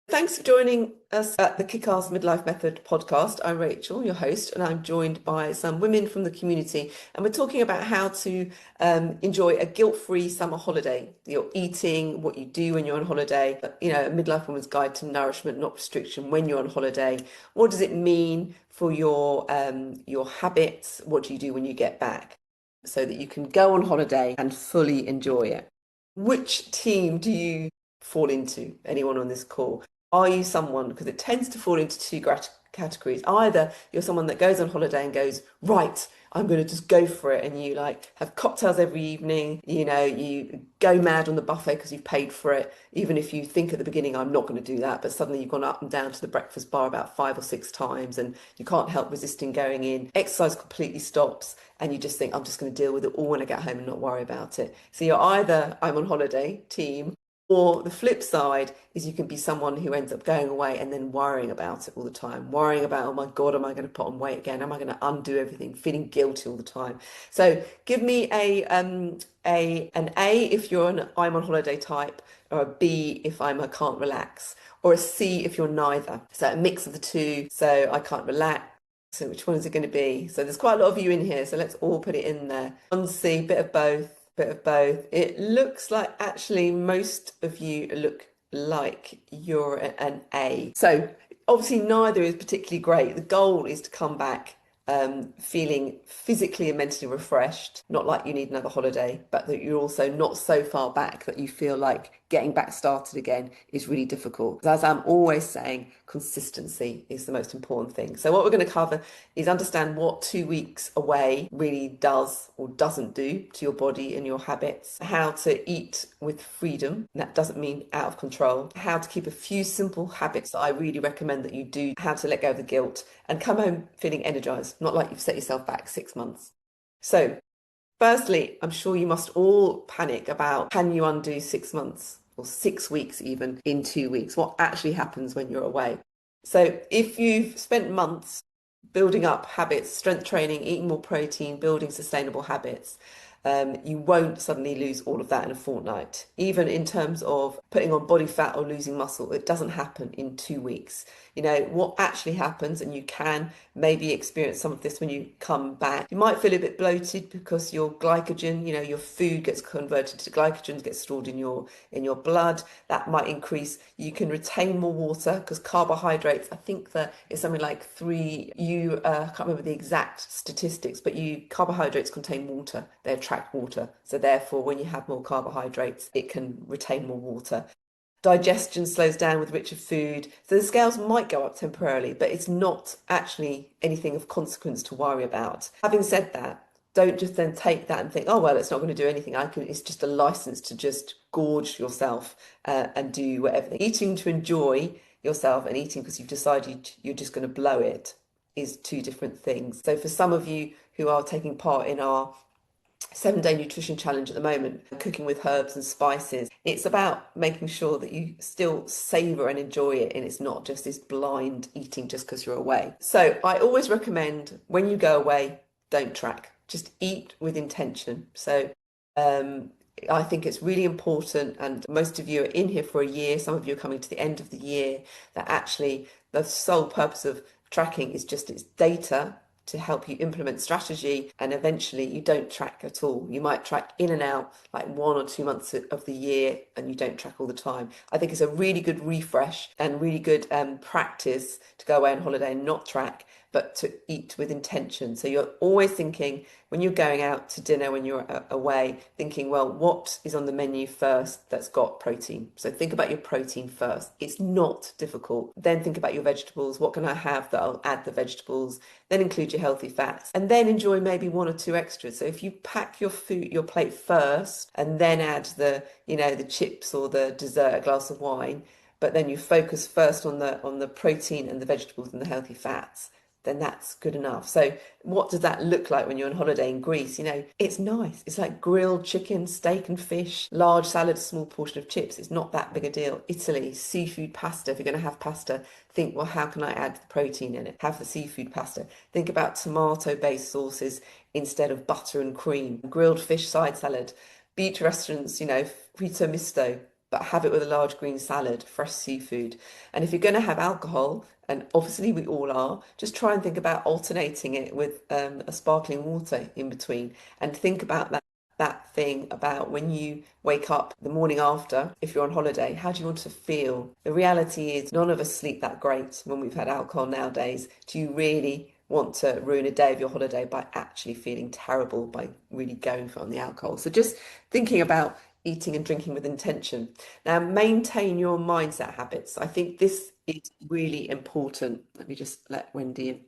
Thanks for joining us at the Kickass Midlife Method podcast. I'm Rachel, your host, and I'm joined by some women from the community. And we're talking about how to enjoy a guilt-free summer holiday. Your eating, what you do when you're on holiday, a midlife woman's guide to nourishment, not restriction, when you're on holiday. What does it mean for your habits? What do you do when you get back? So that you can go on holiday and fully enjoy it. Which team do you fall into? Anyone on this call? Are you someone, because it tends to fall into two categories. Either you're someone that goes on holiday and goes, right, I'm going to just go for it. And you like have cocktails every evening, you go mad on the buffet because you've paid for it. Even if you think at the beginning, I'm not going to do that. But suddenly you've gone up and down to the breakfast bar about 5 or 6 times and you can't help resisting going in. Exercise completely stops and you just think, I'm just going to deal with it all when I get home and not worry about it. So you're either I'm on holiday team, or the flip side is you can be someone who ends up going away and then worrying about it all the time, worrying about, oh my God, am I going to put on weight again? Am I going to undo everything? Feeling guilty all the time. So give me an A if you're an I'm on holiday type, or a B if I'm a can't relax, or a C if you're neither. So a mix of the two. So I can't relax. So which one is it going to be? So there's quite a lot of you in here, so let's all put it in there. One C, bit of both. Bit of both. It looks like actually most of you look like you're an A. So obviously neither is particularly great. The goal is to come back feeling physically and mentally refreshed, not like you need another holiday, but that you're also not so far back that you feel like getting back started again is really difficult. As I'm always saying, consistency is the most important thing. So what we're going to cover is understand what 2 weeks away really does or doesn't do to your body and your habits, how to eat with freedom, and that doesn't mean out of control, how to keep a few simple habits that I really recommend that you do, how to let go of the guilt and come home feeling energized, not like you've set yourself back 6 months. So firstly, I'm sure you must all panic about, can you undo 6 months or 6 weeks even in 2 weeks? What actually happens when you're away? So if you've spent months building up habits, strength training, eating more protein, building sustainable habits, you won't suddenly lose all of that in a fortnight. Even in terms of putting on body fat or losing muscle, it doesn't happen in 2 weeks. What actually happens, and you can maybe experience some of this when you come back, you might feel a bit bloated because your glycogen, your food gets converted to glycogen, gets stored in your blood. That might increase. You can retain more water because carbohydrates, I think that it's something like I can't remember the exact statistics, but carbohydrates contain water. They attract water. So therefore, when you have more carbohydrates, it can retain more water. Digestion slows down with richer food. So the scales might go up temporarily, but it's not actually anything of consequence to worry about. Having said that, don't just then take that and think, oh, well, it's not going to do anything. It's just a license to just gorge yourself and do whatever. Eating to enjoy yourself and eating because you've decided you're just going to blow it is two different things. So for some of you who are taking part in our 7-day nutrition challenge at the moment, cooking with herbs and spices, it's about making sure that you still savor and enjoy it, and it's not just this blind eating just because you're away. So I always recommend when you go away, don't track, just eat with intention. So I think it's really important, and most of you are in here for a year, some of you are coming to the end of the year, that actually the sole purpose of tracking is just it's data to help you implement strategy, and eventually you don't track at all. You might track in and out like 1 or 2 months of the year and you don't track all the time. I think it's a really good refresh and really good practice to go away on holiday and not track, but to eat with intention. So you're always thinking when you're going out to dinner, when you're away, thinking, well, what is on the menu first that's got protein? So think about your protein first. It's not difficult. Then think about your vegetables. What can I have that'll add the vegetables? Then include your healthy fats and then enjoy maybe 1 or 2 extras. So if you pack your plate first and then add the chips or the dessert, a glass of wine, but then you focus first on the protein and the vegetables and the healthy fats, then that's good enough. So what does that look like when you're on holiday in Greece? It's nice. It's like grilled chicken, steak and fish, large salad, small portion of chips. It's not that big a deal. Italy, seafood pasta. If you're going to have pasta, think, well, how can I add the protein in it? Have the seafood pasta. Think about tomato-based sauces instead of butter and cream. Grilled fish side salad. Beach restaurants, frito misto, but have it with a large green salad, fresh seafood. And if you're going to have alcohol, and obviously we all are, just try and think about alternating it with a sparkling water in between, and think about that thing about when you wake up the morning after, if you're on holiday, how do you want to feel? The reality is none of us sleep that great when we've had alcohol nowadays. Do you really want to ruin a day of your holiday by actually feeling terrible by really going for it on the alcohol? So just thinking about eating and drinking with intention. Now, maintain your mindset habits. I think this is really important. Let me just let Wendy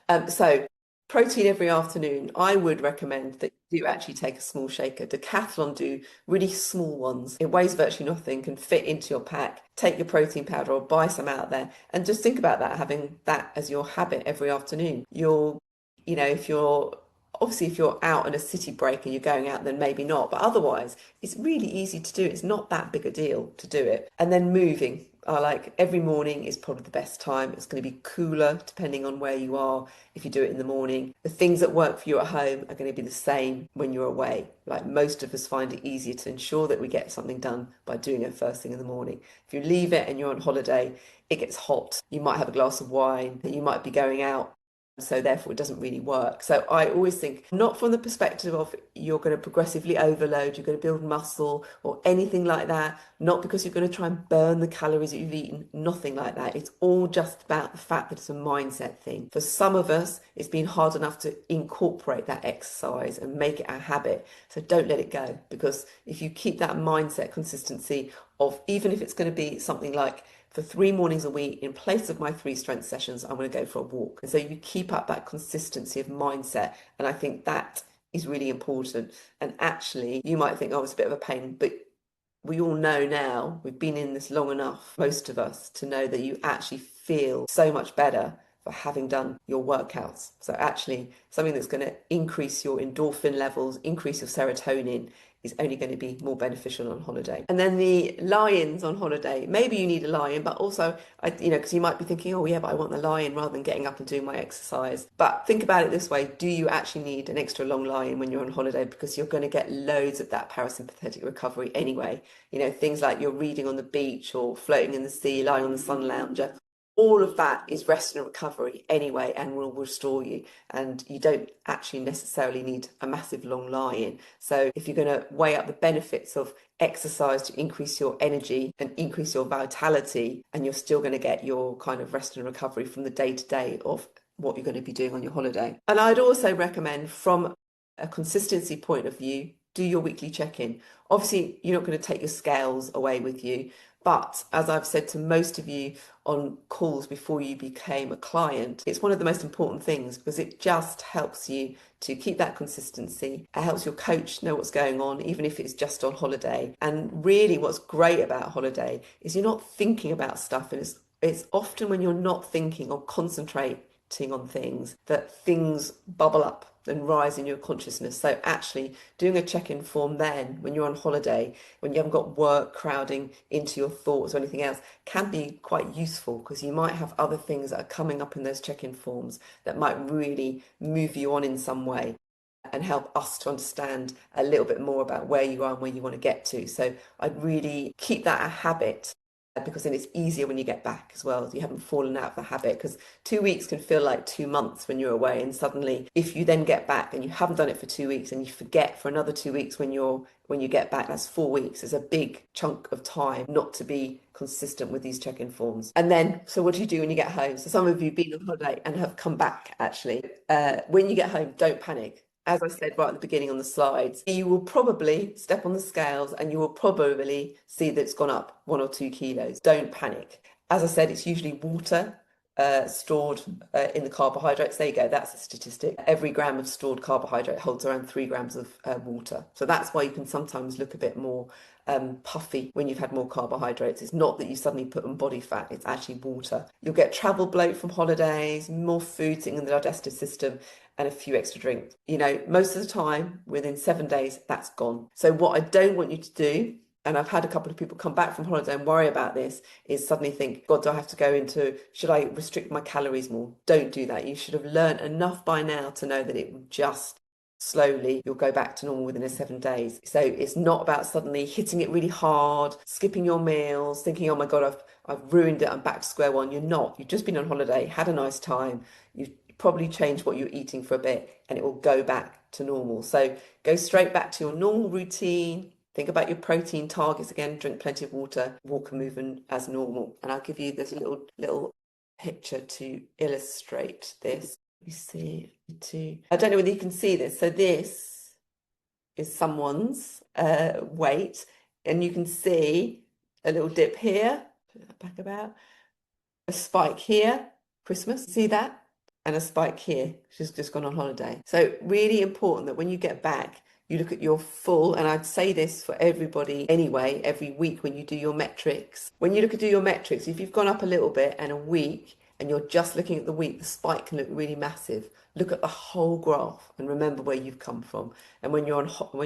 in. So protein every afternoon. I would recommend that you do actually take a small shaker. Decathlon do really small ones. It weighs virtually nothing, can fit into your pack. Take your protein powder or buy some out there, and just think about that, having that as your habit every afternoon. If you're obviously if you're out on a city break and you're going out, then maybe not. But otherwise, it's really easy to do. It's not that big a deal to do it. And then moving. I like every morning is probably the best time. It's going to be cooler depending on where you are if you do it in the morning. The things that work for you at home are going to be the same when you're away. Like most of us find it easier to ensure that we get something done by doing it first thing in the morning. If you leave it and you're on holiday, it gets hot. You might have a glass of wine, you might be going out, so therefore it doesn't really work. So I always think, not from the perspective of you're going to progressively overload, you're going to build muscle or anything like that, not because you're going to try and burn the calories that you've eaten, nothing like that. It's all just about the fact that it's a mindset thing. For some of us, it's been hard enough to incorporate that exercise and make it a habit. So don't let it go, because if you keep that mindset consistency of, even if it's going to be something like, for 3 mornings a week, in place of my 3 strength sessions, I'm going to go for a walk. And so you keep up that consistency of mindset. And I think that is really important. And actually, you might think, oh, it's a bit of a pain, but we all know now, we've been in this long enough, most of us, to know that you actually feel so much better for having done your workouts. So actually, something that's going to increase your endorphin levels, increase your serotonin, is only going to be more beneficial on holiday. And then the lie-ins on holiday. Maybe you need a lie-in, but also, because you might be thinking, oh yeah, but I want the lie-in rather than getting up and doing my exercise. But think about it this way: do you actually need an extra long lie-in when you're on holiday? Because you're going to get loads of that parasympathetic recovery anyway. Things like you're reading on the beach or floating in the sea, lying on the sun lounger. All of that is rest and recovery anyway, and will restore you. And you don't actually necessarily need a massive long lie-in. So if you're going to weigh up the benefits of exercise to increase your energy and increase your vitality, and you're still going to get your kind of rest and recovery from the day-to-day of what you're going to be doing on your holiday. And I'd also recommend, from a consistency point of view, do your weekly check-in. Obviously, you're not going to take your scales away with you, but as I've said to most of you on calls before you became a client, it's one of the most important things, because it just helps you to keep that consistency. It helps your coach know what's going on, even if it's just on holiday. And really what's great about holiday is you're not thinking about stuff, and it's often when you're not thinking or concentrating on things that things bubble up and rise in your consciousness. So actually doing a check-in form then when you're on holiday, when you haven't got work crowding into your thoughts or anything else, can be quite useful, because you might have other things that are coming up in those check-in forms that might really move you on in some way and help us to understand a little bit more about where you are and where you want to get to. So I'd really keep that a habit, because then it's easier when you get back as well. You haven't fallen out of the habit, because 2 weeks can feel like 2 months when you're away. And suddenly, if you then get back and you haven't done it for 2 weeks, and you forget for another 2 weeks when you get back, that's 4 weeks. It's a big chunk of time not to be consistent with these check-in forms. And then, so what do you do when you get home? So some of you have been on holiday and have come back, actually. When you get home, don't panic. As I said right at the beginning on the slides, you will probably step on the scales and you will probably see that it's gone up 1 or 2 kilos. Don't panic. As I said, it's usually water stored in the carbohydrates. There you go, that's a statistic. Every gram of stored carbohydrate holds around 3 grams of water. So that's why you can sometimes look a bit more puffy when you've had more carbohydrates. It's not that you suddenly put on body fat, it's actually water. You'll get travel bloat from holidays, more food sitting in the digestive system, and a few extra drinks. Most of the time, within 7 days, that's gone. So what I don't want you to do, and I've had a couple of people come back from holiday and worry about this, is suddenly think, God, do I have to go into, should I restrict my calories more? Don't do that. You should have learned enough by now to know that it will just slowly you'll go back to normal within a 7 days. So it's not about suddenly hitting it really hard, skipping your meals, thinking, oh my God, I've ruined it, I'm back to square one. You're not. You've just been on holiday, had a nice time. You've probably changed what you're eating for a bit, and it will go back to normal. So go straight back to your normal routine. Think about your protein targets again, drink plenty of water, walk and movement as normal. And I'll give you this little picture to illustrate this. You see, I don't know whether you can see this. So this is someone's weight, and you can see a little dip here, back about, a spike here, Christmas, see that? And a spike here, she's just gone on holiday. So really important that when you get back, you look at your full, and I'd say this for everybody anyway, every week when you do your metrics. When you look at your metrics, if you've gone up a little bit and a week, and you're just looking at the week, the spike can look really massive. Look at the whole graph and remember where you've come from. And when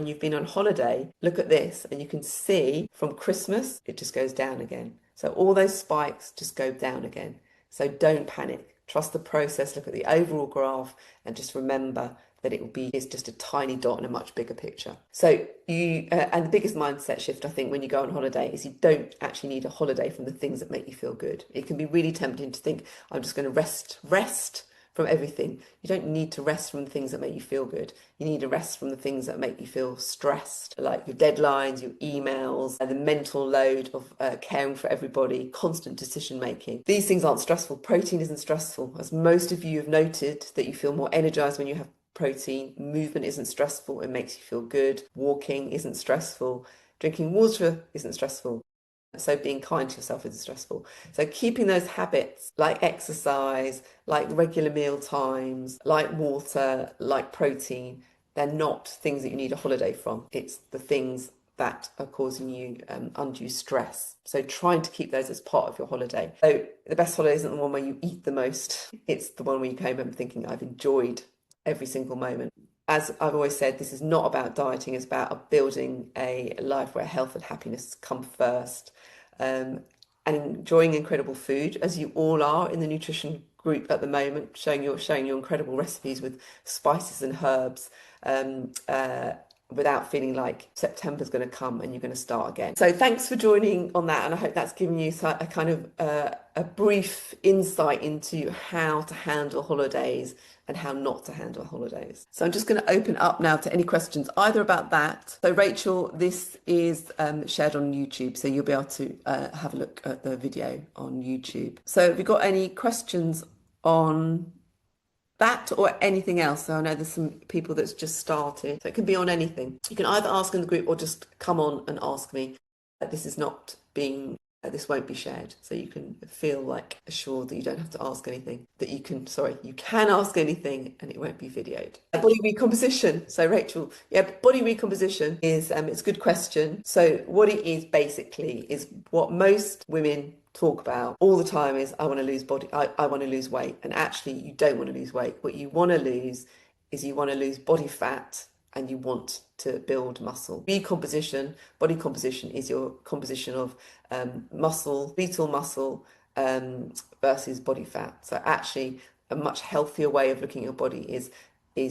you've been on holiday, look at this and you can see from Christmas, it just goes down again. So all those spikes just go down again. So don't panic. Trust the process. Look at the overall graph and just remember that it's just a tiny dot in a much bigger picture. So and the biggest mindset shift, I think, when you go on holiday is you don't actually need a holiday from the things that make you feel good. It can be really tempting to think, I'm just going to rest from everything. You don't need to rest from the things that make you feel good. You need to rest from the things that make you feel stressed, like your deadlines, your emails, and the mental load of caring for everybody, constant decision making. These things aren't stressful. Protein isn't stressful. As most of you have noted, that you feel more energized when you have protein. Movement isn't stressful, it makes you feel good. Walking isn't stressful. Drinking water isn't stressful. So being kind to yourself isn't stressful. So keeping those habits like exercise, like regular meal times, like water, like protein, they're not things that you need a holiday from. It's the things that are causing you undue stress. So trying to keep those as part of your holiday. So the best holiday isn't the one where you eat the most. It's the one where you came home thinking, I've enjoyed every single moment. As I've always said, this is not about dieting, it's about building a life where health and happiness come first. And enjoying incredible food, as you all are in the nutrition group at the moment, showing your incredible recipes with spices and herbs, without feeling like September's going to come and you're going to start again. So thanks for joining on that, and I hope that's given you a kind of a brief insight into how to handle holidays and how not to handle holidays. So I'm just going to open up now to any questions, either about that. So Rachel, this is shared on YouTube, so you'll be able to have a look at the video on YouTube. So have you got any questions on that or anything else? So I know there's some people that's just started, so it can be on anything. You can either ask in the group or just come on and ask me. This won't be shared, so you can feel like assured that you don't have to ask anything, you can ask anything and it won't be videoed. Body recomposition. So Rachel, yeah, body recomposition is it's a good question. So what it is basically is what most women talk about all the time is, I want to lose I want to lose weight. And actually you don't want to lose weight. What you want to lose is you want to lose body fat and you want to build muscle. Body composition is your composition of muscle, skeletal muscle versus body fat. So actually a much healthier way of looking at your body is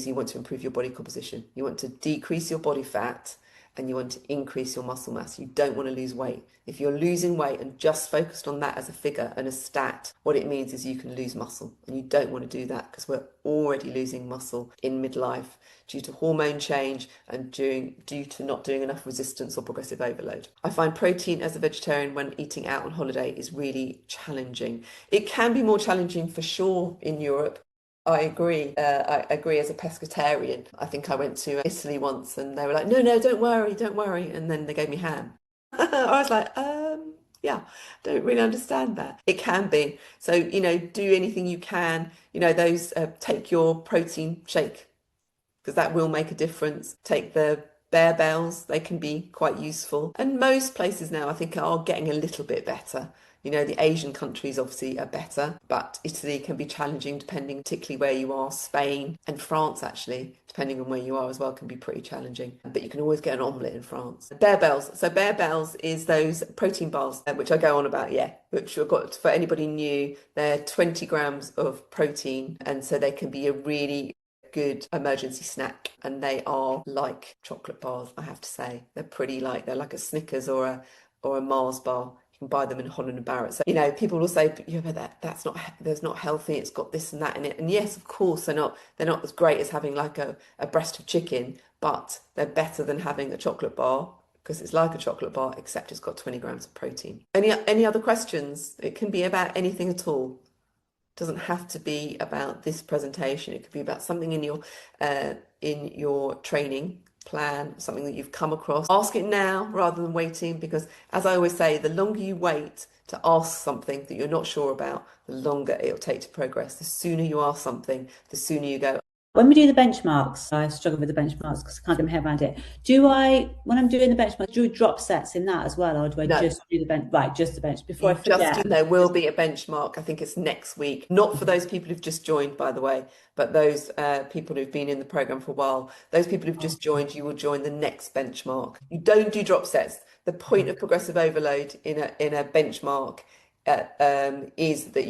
you want to improve your body composition. You want to decrease your body fat and you want to increase your muscle mass. You don't want to lose weight. If you're losing weight and just focused on that as a figure and a stat, what it means is you can lose muscle, and you don't want to do that because we're already losing muscle in midlife due to hormone change and due to not doing enough resistance or progressive overload. I find protein as a vegetarian when eating out on holiday is really challenging. It can be more challenging for sure in Europe. I agree. I agree as a pescatarian. I think I went to Italy once and they were like, no, don't worry. And then they gave me ham. I was like, yeah, don't really understand that. It can be. So, do anything you can, take your protein shake because that will make a difference. Take the barbells, they can be quite useful. And most places now, I think, are getting a little bit better. The Asian countries obviously are better, but Italy can be challenging depending particularly where you are. Spain and France, actually, depending on where you are as well, can be pretty challenging. But you can always get an omelette in France. Barbells. So barbells is those protein bars, which I go on about, which I've got for anybody new. They're 20 grams of protein, and so they can be a really good emergency snack, and they are like chocolate bars, I have to say. They're like a Snickers or a Mars bar. You can buy them in Holland and Barrett. So, people will say, yeah, but that's not healthy. It's got this and that in it. And yes, of course, they're not as great as having like a breast of chicken, but they're better than having a chocolate bar, because it's like a chocolate bar, except it's got 20 grams of protein. Any other questions? It can be about anything at all. It doesn't have to be about this presentation. It could be about something in your training plan, something that you've come across. Ask it now rather than waiting, because as I always say, the longer you wait to ask something that you're not sure about, the longer it'll take to progress. The sooner you ask something, the sooner you go, when we do the benchmarks, I struggle with the benchmarks because I can't get my head around it. When I'm doing the benchmarks, do I drop sets in that as well, or do I no. just do the bench? Right, just the bench before I forget. There will be a benchmark. I think it's next week. Not for those people who've just joined, by the way, but those people who've been in the program for a while. Those people who've just joined, you will join the next benchmark. You don't do drop sets. The point of progressive overload in a benchmark is that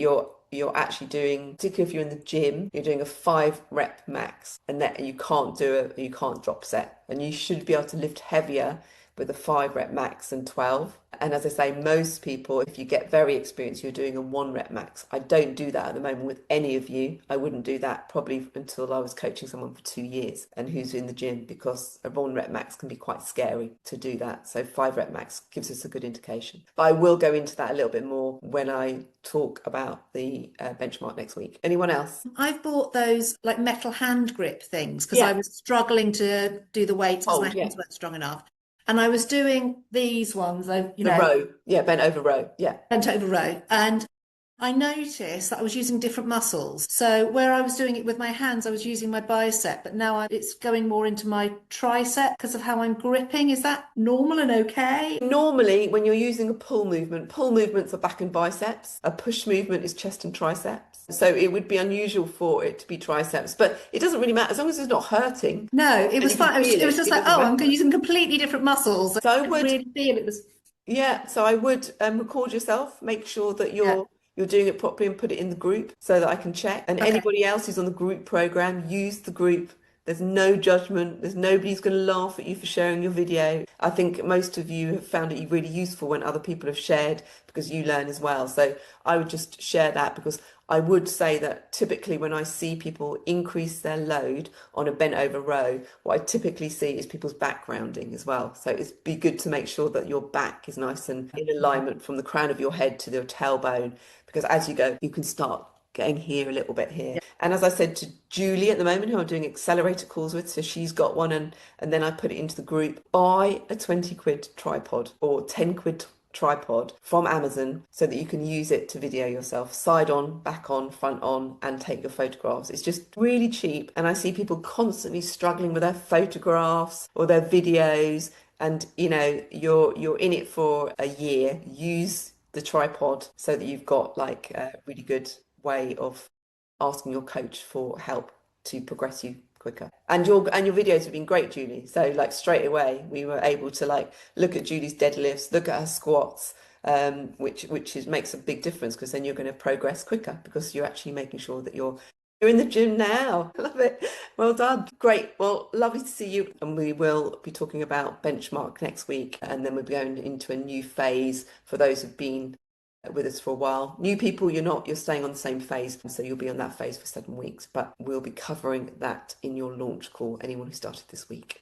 you're actually doing, particularly if you're in the gym, you're doing a 5-rep max, and that you can't drop set, and you should be able to lift heavier with a 5-rep max than 12. And as I say, most people, if you get very experienced, you're doing a 1-rep max. I don't do that at the moment with any of you. I wouldn't do that probably until I was coaching someone for 2 years and who's in the gym, because a 1-rep max can be quite scary to do that. So 5-rep max gives us a good indication. But I will go into that a little bit more when I talk about the benchmark next week. Anyone else? I've bought those like metal hand grip things because I was struggling to do the weights because my hands weren't strong enough. And I was doing these ones, the row, bent over row, bent over row. And I noticed that I was using different muscles. So where I was doing it with my hands, I was using my bicep, but now it's going more into my tricep because of how I'm gripping. Is that normal and okay? Normally, when you're using a pull movements are back and biceps. A push movement is chest and triceps. So it would be unusual for it to be triceps, but it doesn't really matter as long as it's not hurting. No, it was fine. It was just like, I'm using completely different muscles. So I would really feel it was. Yeah, so I would record yourself, make sure that you're doing it properly, and put it in the group so that I can check. And anybody else who's on the group program, use the group. There's no judgment. There's nobody's going to laugh at you for sharing your video. I think most of you have found it really useful when other people have shared, because you learn as well. So I would just share that, because I would say that typically when I see people increase their load on a bent over row, what I typically see is people's back rounding as well. So it'd be good to make sure that your back is nice and in alignment from the crown of your head to your tailbone, because as you go, you can start getting here a little bit here. And as I said to Julie at the moment, who I'm doing accelerator calls with, so she's got one, and then I put it into the group, buy a 20 quid tripod or 10 quid tripod from Amazon so that you can use it to video yourself, side on, back on, front on, and take your photographs. It's just really cheap, and I see people constantly struggling with their photographs or their videos, and you're in it for a year. Use the tripod so that you've got like a really good way of asking your coach for help to progress you quicker. And your videos have been great, Julie. So like straight away we were able to like look at Julie's deadlifts, look at her squats, which makes a big difference, because then you're going to progress quicker, because you're actually making sure that you're in the gym now. I love it. Well done. Great. Well, lovely to see you. And we will be talking about benchmark next week, and then we'll be going into a new phase for those who've been with us for a while. New people, you're staying on the same phase, so you'll be on that phase for 7 weeks, but we'll be covering that in your launch call, anyone who started this week.